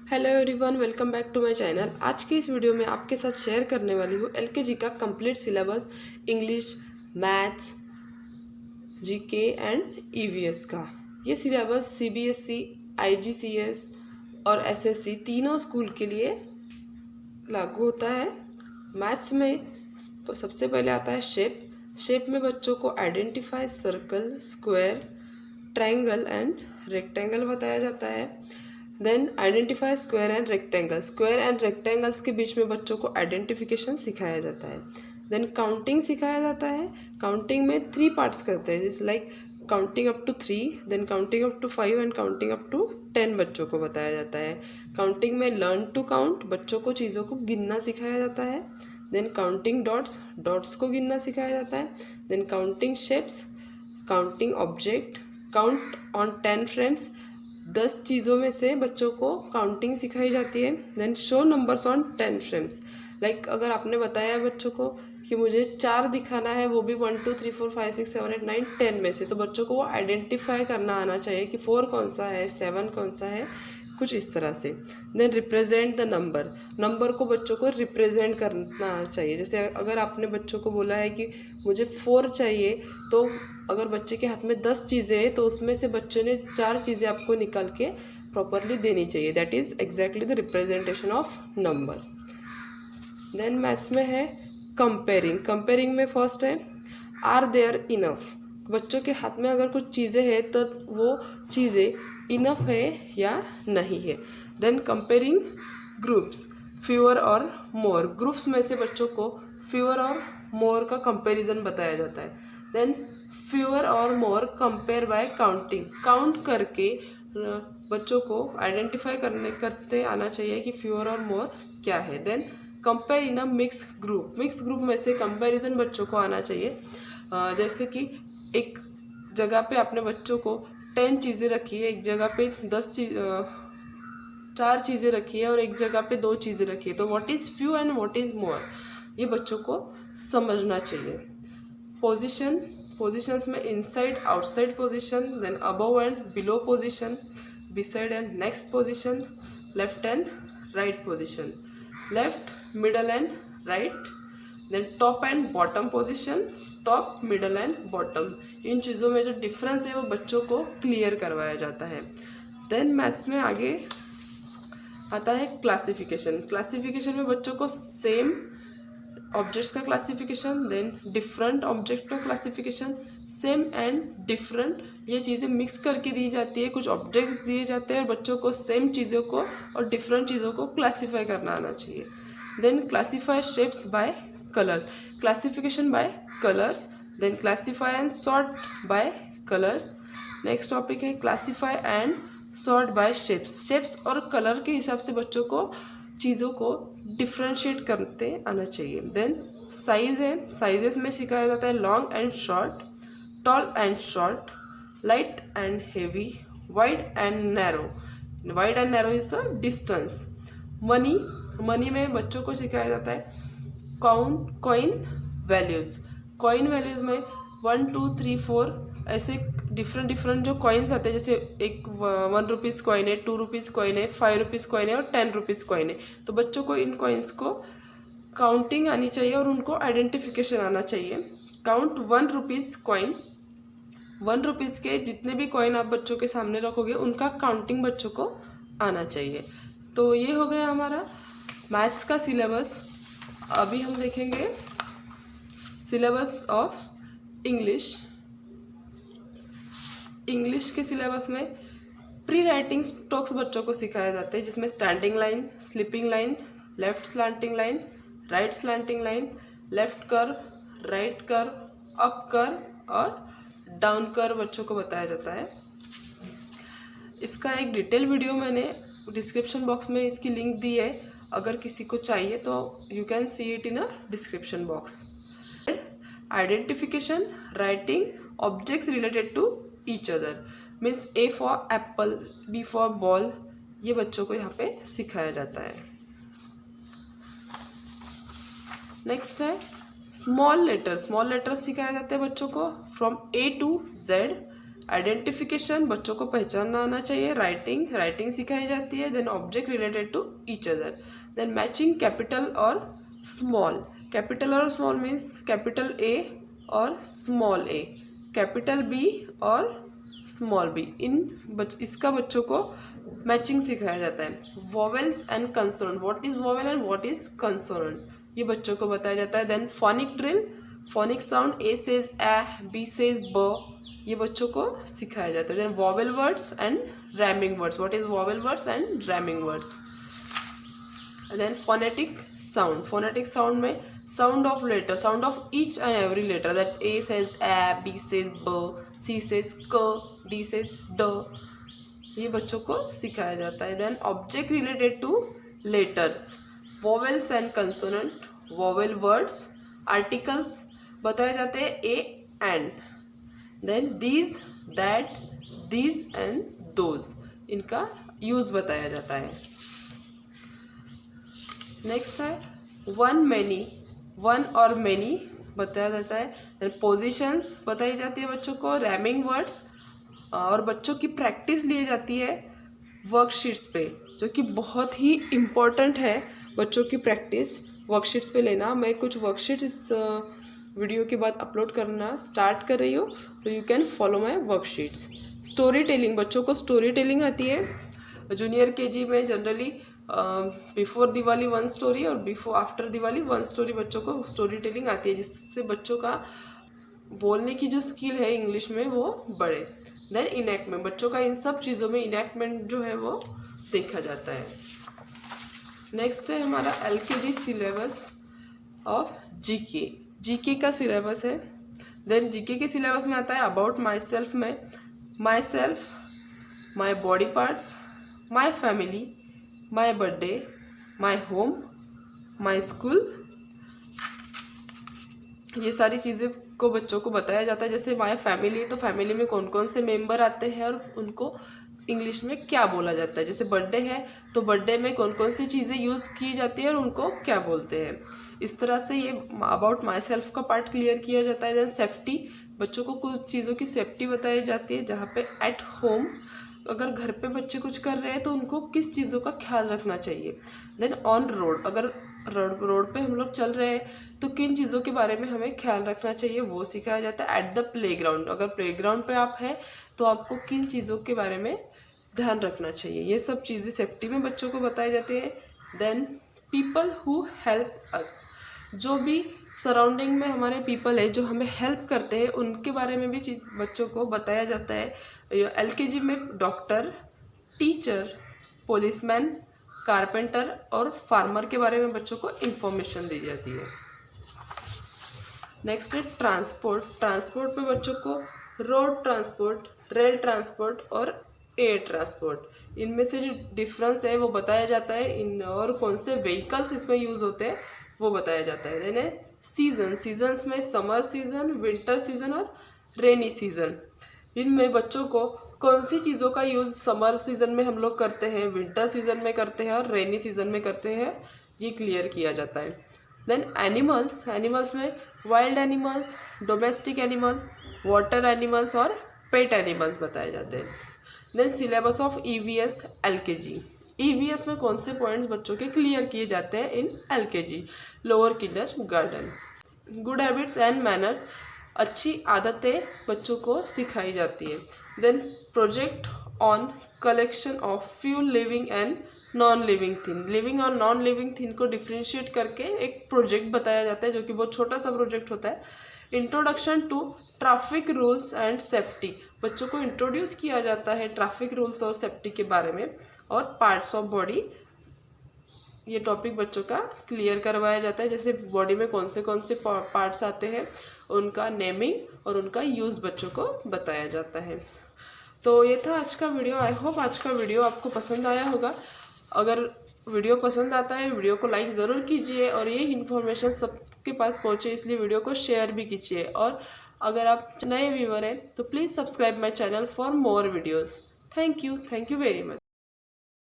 Hello everyone, welcome back to my channel. आज के इस वीडियो में आपके साथ शेयर करने वाली हूँ एलकेजी का complete syllabus English, maths, GK and EVS का। ये सिलेबस सीबीएसई, आईजीसीएस और एसएससी तीनों स्कूल के लिए लागू होता है। मैथ्स में सबसे पहले आता है शेप। शेप में बच्चों को identify circle, square, triangle and rectangle बताया जाता है। Then identify square and rectangle. Square and rectangles के बीच में बच्चों को आइडेंटिफिकेशन सिखाया जाता है। देन काउंटिंग सिखाया जाता है। काउंटिंग में 3 पार्ट्स करते हैं, जैसे like counting up to 3, then counting up to 5 and counting up to 10 बच्चों को बताया जाता है। काउंटिंग में लर्न टू काउंट, बच्चों को चीज़ों को गिनना सिखाया जाता है। देन काउंटिंग डॉट्स, डॉट्स को गिनना सिखाया जाता है। Then counting shapes, counting object, count on 10 frames, 10 चीज़ों में से बच्चों को काउंटिंग सिखाई जाती है। Then show numbers on 10 frames, like अगर आपने बताया बच्चों को कि मुझे 4 दिखाना है, वो भी 1 2 3 4 5 6 7 8 9 10 में से, तो बच्चों को वो आइडेंटिफाई करना आना चाहिए कि 4 कौन सा है, 7 कौन सा है, कुछ इस तरह से। Then represent the number, number को बच्चों को रिप्रेजेंट करना चाहिए। जैसे अगर आपने बच्चों को बोला है कि मुझे 4 चाहिए, तो अगर बच्चे के हाथ में 10 चीज़ें हैं तो उसमें से बच्चे ने 4 चीज़ें आपको निकाल के प्रॉपरली देनी चाहिए। That is exactly the representation of number. Then maths में है कंपेयरिंग। कंपेयरिंग में फर्स्ट है आर देयर इनफ। बच्चों के हाथ में अगर कुछ चीज़ें हैं तो वो चीज़ें इनफ है या नहीं है। देन कंपेयरिंग ग्रुप्स, फ्यूअर और मोर। ग्रुप्स में से बच्चों को फ्यूअर और मोर का कंपैरिजन बताया जाता है। देन फ्यूअर और मोर कंपेयर बाय काउंटिंग, काउंट करके बच्चों को आइडेंटिफाई करते आना चाहिए कि फ्यूअर और मोर क्या है। Then compare in a mix group, mix group में से कंपैरिजन बच्चों को आना चाहिए। जैसे कि एक जगह पे आपने बच्चों को 10 चीज़ें रखी है, एक जगह पे 4 चीज़ें रखी है और एक जगह पे 2 चीज़ें रखी है, तो what is few and what is more, ये बच्चों को समझना चाहिए। पोजीशन, पोजीशंस में inside outside position, then above and below position, beside and next position, left and right position, left, middle and right, then top and bottom position, top, middle and bottom. इन चीज़ों में जो difference है वो बच्चों को clear करवाया जाता है। देन मैथ्स में आगे आता है क्लासिफिकेशन। क्लासिफिकेशन में बच्चों को सेम ऑब्जेक्ट्स का क्लासिफिकेशन, देन डिफरेंट ऑब्जेक्ट का क्लासिफिकेशन, सेम एंड डिफरेंट, ये चीज़ें मिक्स करके दी जाती है। कुछ ऑब्जेक्ट्स दिए जाते हैं और बच्चों को सेम चीज़ों को और डिफरेंट चीज़ों को क्लासीफाई करना आना चाहिए। Then classify shapes by colours, classification by colours, then classify and sort by colours. Next topic है classify and sort by shapes. Shapes और कलर के हिसाब से बच्चों को चीज़ों को डिफ्रेंशिएट करते आना चाहिए। देन साइज है, साइजेस में सिखाया जाता है long and short, tall and short, light and heavy, wide and narrow. Wide and narrow is the distance. Money, money में बच्चों को सिखाया जाता है कॉइन वैल्यूज़। कॉइन वैल्यूज़ में 1 2 3 4 ऐसे डिफरेंट जो कॉइन्स आते हैं, जैसे एक 1 रुपीज़ कॉइन है, 2 रुपीज़ कॉइन है, 5 रुपीज़ कॉइन है और 10 रुपीज़ कॉइन है। तो बच्चों को इन कॉइन्स को काउंटिंग आनी चाहिए और उनको आइडेंटिफिकेशन आना चाहिए। काउंट 1 रुपीज़ कॉइन, 1 रुपीज़ के जितने भी कॉइन आप बच्चों के सामने रखोगे उनका काउंटिंग बच्चों को आना चाहिए। तो ये हो गया हमारा मैथ्स का सिलेबस। अभी हम देखेंगे सिलेबस ऑफ इंग्लिश। इंग्लिश के सिलेबस में प्री राइटिंग स्ट्रोक्स बच्चों को सिखाए जाते हैं, जिसमें standing line, sleeping line, left slanting line, right slanting line, left कर, राइट कर, अप कर और डाउन कर बच्चों को बताया जाता है। इसका एक डिटेल वीडियो मैंने डिस्क्रिप्शन बॉक्स में इसकी लिंक दी है, अगर किसी को चाहिए तो you can see it in a description box. Identification, writing objects related to each other, means A for apple, B for ball, ये बच्चों को यहाँ पे सिखाया जाता है। नेक्स्ट है स्मॉल लेटर्स। स्मॉल लेटर्स सिखाया जाता है बच्चों को from A to Z. Identification, बच्चों को पहचानना आना चाहिए। राइटिंग सिखाई जाती है। Then object related to each other. Then matching capital और स्मॉल। कैपिटल और स्मॉल मीन्स कैपिटल ए और स्मॉल ए, कैपिटल बी और स्मॉल बी, इसका बच्चों को मैचिंग सिखाया जाता है। Vowels and consonant, what is vowel and what is consonant, ये बच्चों को बताया जाता है। Then phonic drill, phonic sound, A says A, B says ब, ये बच्चों को सिखाया जाता है। Then vowel words and rhyming words, what is vowel words and rhyming words. Then phonetic sound, phonetic sound में sound of letter, sound of each and every letter, that A says A, B says ब, C says क, D says ड, ये बच्चों को सिखाया जाता है। Then object related to letters, vowels and consonant, vowel words, articles बताए जाते हैं a an. Then these, that, these and those, इनका यूज बताया जाता है। नेक्स्ट है वन, मैनी, वन और मैनी बताया जाता है। देन पोजिशंस बताई जाती है बच्चों को, रैमिंग वर्ड्स, और बच्चों की प्रैक्टिस ली जाती है वर्कशीट्स पे, जो कि बहुत ही इम्पोर्टेंट है बच्चों की प्रैक्टिस वर्कशीट्स पे लेना। मैं कुछ वर्कशीट इस वीडियो के बाद अपलोड करना स्टार्ट कर रही हूँ, तो you can follow my worksheets. Story telling, बच्चों को स्टोरी टेलिंग आती है। जूनियर केजी में जनरली बिफोर दिवाली 1 स्टोरी और बिफोर आफ्टर दिवाली 1 स्टोरी बच्चों को स्टोरी टेलिंग आती है, जिससे बच्चों का बोलने की जो स्किल है इंग्लिश में वो बढ़े। देन इनैक्टमेंट, बच्चों का इन सब चीज़ों में इनैक्टमेंट जो है वो देखा जाता है। नेक्स्ट है हमारा LKG syllabus of GK, GK का सिलेबस है। देन जीके के सिलेबस में आता है अबाउट माई सेल्फ में, my self, my body parts, my family, my birthday, my home, my school, ये सारी चीज़ें को बच्चों को बताया जाता है। जैसे माई फैमिली, तो फैमिली में कौन कौन से मेंबर आते हैं और उनको इंग्लिश में क्या बोला जाता है। जैसे बर्थडे है तो बर्थडे में कौन कौन सी चीज़ें यूज़ की जाती है और उनको क्या बोलते हैं। इस तरह से ये अबाउट माई सेल्फ का पार्ट क्लियर किया जाता है। देन सेफ्टी, बच्चों को कुछ चीज़ों की सेफ्टी बताई जाती है, जहाँ पे एट होम, अगर घर पे बच्चे कुछ कर रहे हैं तो उनको किस चीज़ों का ख्याल रखना चाहिए। देन ऑन रोड, अगर रोड पे हम लोग चल रहे हैं तो किन चीज़ों के बारे में हमें ख्याल रखना चाहिए वो सिखाया जाता है। एट द प्लेग्राउंड, अगर प्लेग्राउंड पे आप हैं तो आपको किन चीज़ों के बारे में ध्यान रखना चाहिए, ये सब चीज़ें सेफ्टी में बच्चों को बताई जाती है। Then people who help us, जो भी सराउंडिंग में हमारे पीपल है जो हमें हेल्प करते हैं, उनके बारे में भी बच्चों को बताया जाता है। LKG में डॉक्टर, टीचर, पुलिसमैन, कारपेंटर और फार्मर के बारे में बच्चों को इन्फॉर्मेशन दी जाती है। नेक्स्ट है ट्रांसपोर्ट, ट्रांसपोर्ट में बच्चों को रोड ट्रांसपोर्ट, रेल ट्रांसपोर्ट और एयर ट्रांसपोर्ट, इनमें से जो डिफरेंस है वो बताया जाता है। इन और कौन से व्हीकल्स इसमें यूज़ होते हैं वो बताया जाता है। यानी सीजन, सीजन्स में समर सीजन, विंटर सीजन और रेनी सीजन, इनमें बच्चों को कौन सी चीज़ों का यूज़ समर सीजन में हम लोग करते हैं, विंटर सीजन में करते हैं और रेनी सीजन में करते हैं, ये क्लियर किया जाता है। देन एनिमल्स, एनिमल्स में wild animals, domestic animal, water animals और पेट एनिमल्स बताए जाते हैं। Then syllabus of EVS LKG, EVS में कौन से पॉइंट्स बच्चों के क्लियर किए जाते हैं in LKG, lower kindergarten. Good habits and manners, अच्छी आदतें बच्चों को सिखाई जाती है। Then project on collection of few living and non living thing, living और नॉन लिविंग थिंग को डिफ्रेंशिएट करके एक प्रोजेक्ट बताया जाता है, जो कि बहुत छोटा सा प्रोजेक्ट होता है। Introduction to traffic rules and safety, बच्चों को इंट्रोड्यूस किया जाता है ट्रैफिक रूल्स और सेफ्टी के बारे में। और पार्ट्स ऑफ बॉडी, ये टॉपिक बच्चों का क्लियर करवाया जाता है। जैसे बॉडी में कौन से पार्ट्स आते हैं, उनका नेमिंग और उनका यूज़ बच्चों को बताया जाता है। तो ये था आज का वीडियो। आई होप आज का वीडियो आपको पसंद आया होगा। अगर वीडियो पसंद आता है वीडियो को लाइक ज़रूर कीजिए और ये इन्फॉर्मेशन सबके पास पहुँचे, इसलिए वीडियो को शेयर भी कीजिए। और अगर आप नए व्यूअर हैं तो please subscribe my channel for more videos. Thank you very much.